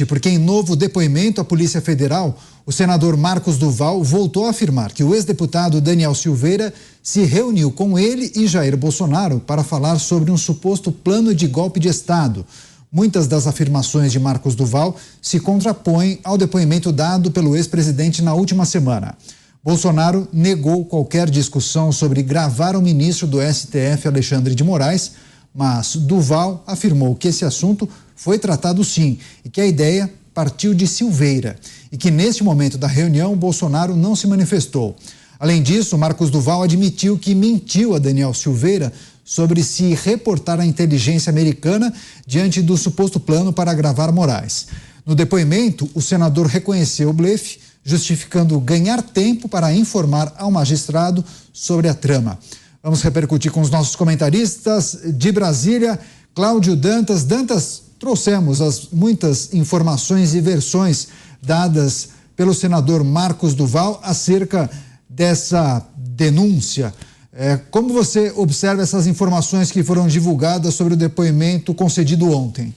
Porque em novo depoimento à Polícia Federal, o senador Marcos Duval voltou a afirmar que o ex-deputado Daniel Silveira se reuniu com ele e Jair Bolsonaro para falar sobre um suposto plano de golpe de Estado. Muitas das afirmações de Marcos Duval se contrapõem ao depoimento dado pelo ex-presidente na última semana. Bolsonaro negou qualquer discussão sobre gravar o ministro do STF, Alexandre de Moraes, mas Duval afirmou que esse assunto foi tratado sim e que a ideia partiu de Silveira e que neste momento da reunião Bolsonaro não se manifestou. Além disso, Marcos Duval admitiu que mentiu a Daniel Silveira sobre se reportar à inteligência americana diante do suposto plano para gravar Moraes. No depoimento, o senador reconheceu o blefe, justificando ganhar tempo para informar ao magistrado sobre a trama. Vamos repercutir com os nossos comentaristas de Brasília, Cláudio Dantas. Dantas, trouxemos as muitas informações e versões dadas pelo senador Marcos Duval acerca dessa denúncia. Como você observa essas informações que foram divulgadas sobre o depoimento concedido ontem?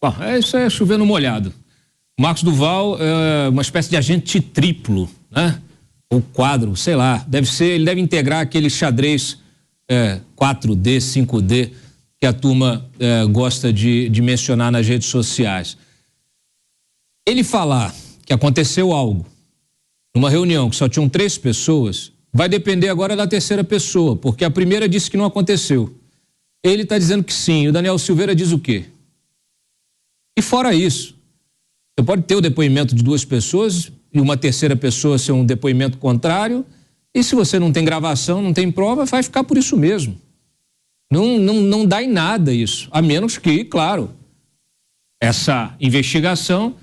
Bom, isso é chover no molhado. Marcos Duval é uma espécie de agente triplo, né? Ou quadro, sei lá. Ele deve integrar aquele xadrez 4D, 5D, que a turma gosta de mencionar nas redes sociais. Ele falar que aconteceu algo numa reunião que só tinham 3 pessoas, vai depender agora da terceira pessoa, porque a primeira disse que não aconteceu. Ele está dizendo que sim, o Daniel Silveira diz o quê? E fora isso, você pode ter o depoimento de 2 pessoas e uma terceira pessoa ser um depoimento contrário, e se você não tem gravação, não tem prova, vai ficar por isso mesmo. Não dá em nada isso, a menos que, claro, essa investigação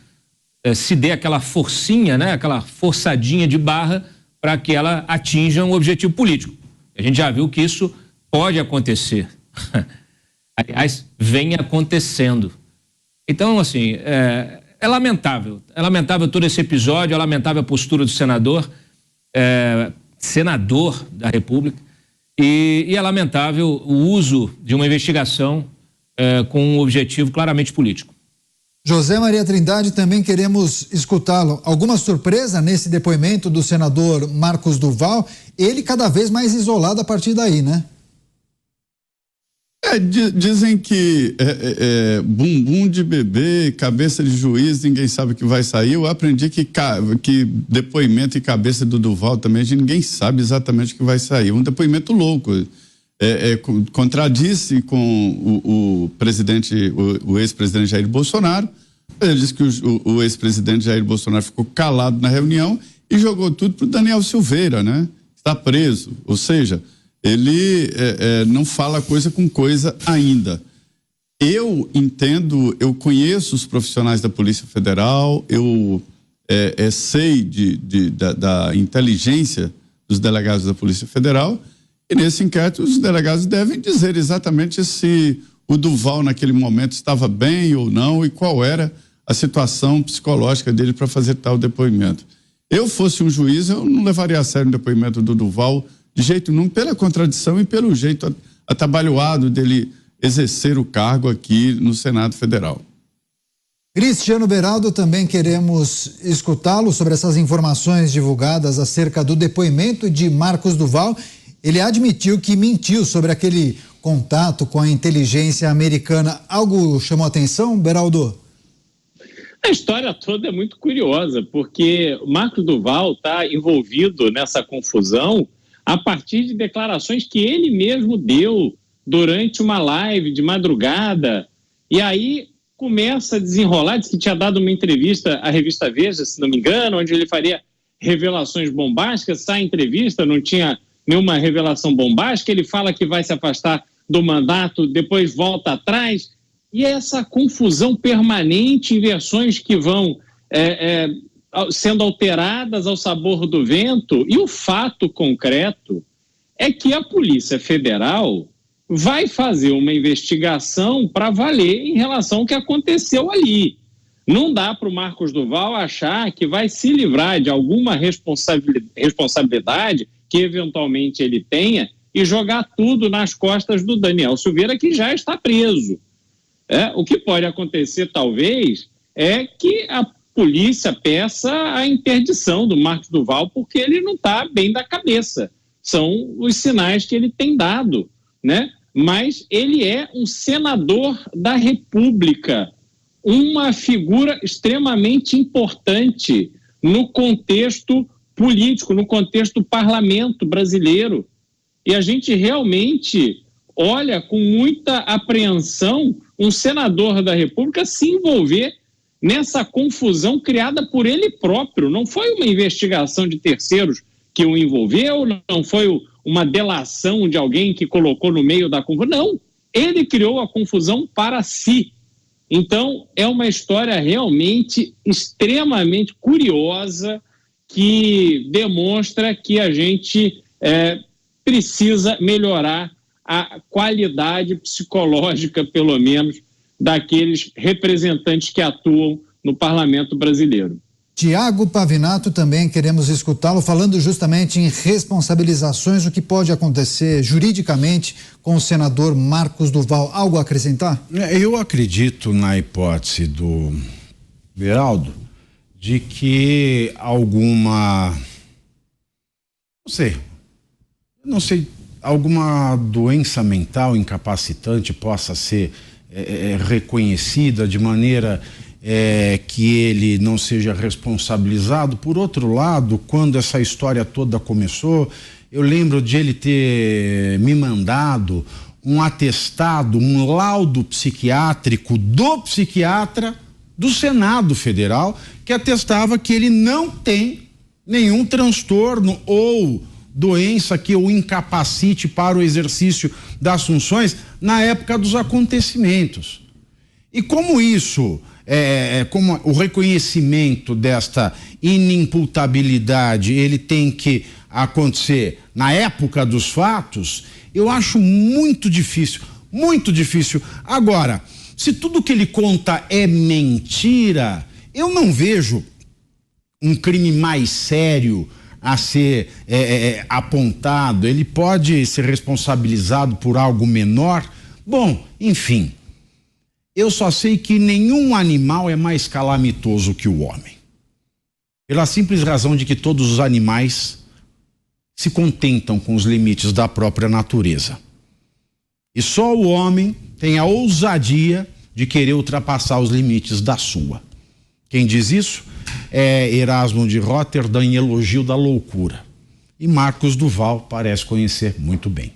se dê aquela forcinha, né, aquela forçadinha de barra para que ela atinja um objetivo político. A gente já viu que isso pode acontecer. Aliás, vem acontecendo. Então, assim, é lamentável todo esse episódio, é lamentável a postura do senador da República, e é lamentável o uso de uma investigação com um objetivo claramente político. José Maria Trindade, também queremos escutá-lo. Alguma surpresa nesse depoimento do senador Marcos Duval? Ele cada vez mais isolado a partir daí, né? Dizem que bumbum de bebê, cabeça de juiz, ninguém sabe o que vai sair. Eu aprendi que depoimento e cabeça do Duval também, ninguém sabe exatamente o que vai sair. Um depoimento louco. Contradisse com o presidente, o ex-presidente Jair Bolsonaro. Ele disse que o ex-presidente Jair Bolsonaro ficou calado na reunião e jogou tudo para o Daniel Silveira, né? Está preso, ou seja, ele não fala coisa com coisa ainda. Eu entendo, eu conheço os profissionais da Polícia Federal, eu sei da inteligência dos delegados da Polícia Federal, e nesse inquérito os delegados devem dizer exatamente se o Duval naquele momento estava bem ou não e qual era a situação psicológica dele para fazer tal depoimento. Eu fosse um juiz, eu não levaria a sério o depoimento do Duval de jeito nenhum, pela contradição e pelo jeito atabalhoado dele exercer o cargo aqui no Senado Federal. Cristiano Beraldo, também queremos escutá-lo sobre essas informações divulgadas acerca do depoimento de Marcos Duval. Ele admitiu que mentiu sobre aquele contato com a inteligência americana. Algo chamou a atenção, Beraldo? A história toda é muito curiosa, porque o Marcos Duval está envolvido nessa confusão a partir de declarações que ele mesmo deu durante uma live de madrugada. E aí começa a desenrolar, diz que tinha dado uma entrevista à revista Veja, se não me engano, onde ele faria revelações bombásticas. Sai a entrevista, não tinha nenhuma revelação bombástica, ele fala que vai se afastar do mandato, depois volta atrás, e essa confusão permanente em versões que vão sendo alteradas ao sabor do vento, e o fato concreto é que a Polícia Federal vai fazer uma investigação para valer em relação ao que aconteceu ali. Não dá para o Marcos Duval achar que vai se livrar de alguma responsabilidade que eventualmente ele tenha e jogar tudo nas costas do Daniel Silveira, que já está preso. O que pode acontecer, talvez, é que a polícia peça a interdição do Marcos Duval porque ele não está bem da cabeça. São os sinais que ele tem dado, né? Mas ele é um senador da República, uma figura extremamente importante no contexto político, no contexto do parlamento brasileiro. E a gente realmente olha com muita apreensão um senador da República se envolver nessa confusão criada por ele próprio. Não foi uma investigação de terceiros que o envolveu, não foi uma delação de alguém que colocou no meio da confusão. Não, ele criou a confusão para si. Então, é uma história realmente extremamente curiosa que demonstra que a gente precisa melhorar a qualidade psicológica, pelo menos, daqueles representantes que atuam no parlamento brasileiro. Tiago Pavinato, também queremos escutá-lo falando justamente em responsabilizações, o que pode acontecer juridicamente com o senador Marcos Duval. Algo a acrescentar? Eu acredito na hipótese do Beraldo de que alguma, não sei, alguma doença mental incapacitante possa ser reconhecida de maneira que ele não seja responsabilizado. Por outro lado, quando essa história toda começou, eu lembro de ele ter me mandado um atestado, um laudo psiquiátrico do psiquiatra do Senado Federal, que atestava que ele não tem nenhum transtorno ou doença que o incapacite para o exercício das funções na época dos acontecimentos. E como isso, como o reconhecimento desta inimputabilidade, ele tem que acontecer na época dos fatos, eu acho muito difícil, muito difícil. Agora, se tudo que ele conta é mentira, eu não vejo um crime mais sério a ser apontado. Ele pode ser responsabilizado por algo menor. Bom, enfim, eu só sei que nenhum animal é mais calamitoso que o homem, pela simples razão de que todos os animais se contentam com os limites da própria natureza, e só o homem tem a ousadia de querer ultrapassar os limites da sua. Quem diz isso é Erasmo de Roterdã, em Elogio da Loucura. E Marcos Duval parece conhecer muito bem.